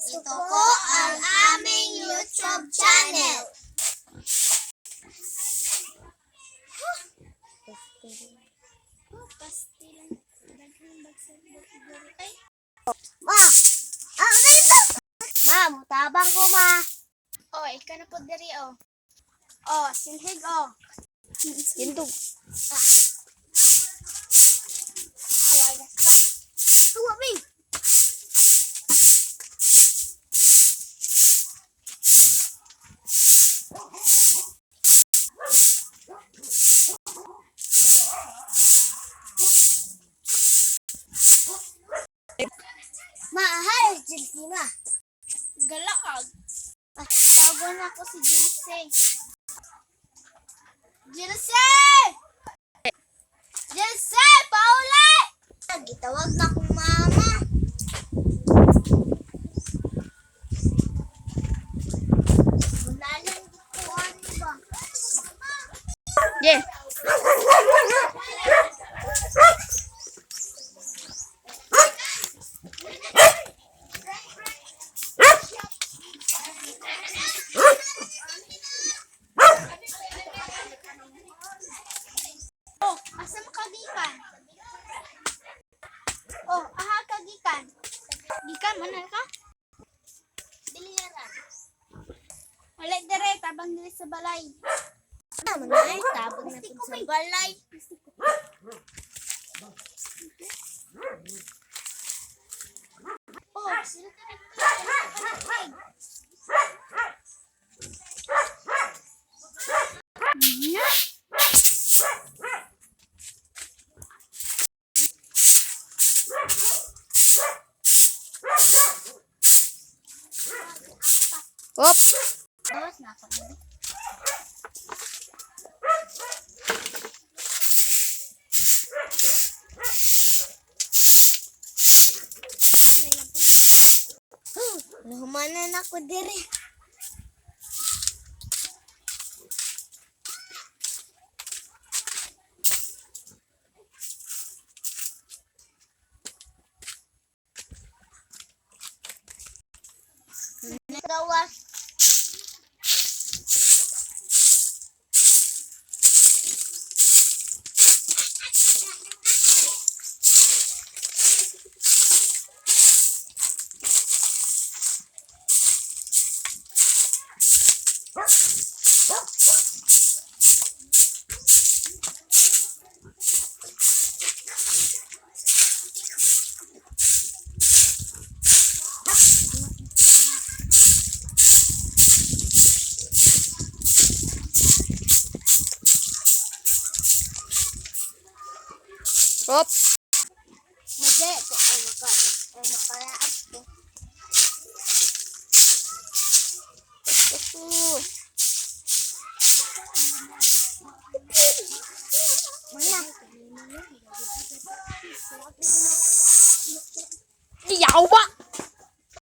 Ito po ang aming YouTube channel. Ma! Ma, mutabang ko ma. Oh, ikaw na po diri oh. Oh, silhig oh. Yindog. Away gasta. Tuwa, Bing! Ma, hi, Jilsi ma. Galaag. Tawagan na ako si Jilse. Jilse! Jilse! Pauli! Gitawag na kong mama. Bunalan ko ano ba? Yeah. Oh, asa mo kagikan? Oh, aha kagikan. Gikan man ka? Biliran. Wala dire tabang dili sa balay. Ano na ay tabog na po sa balay. Oh, sila ka Op. Bawas na ako. Nahumanan ako dire. Gawas. Op. Made ko makalaag ko. Mana? Iyaw ba?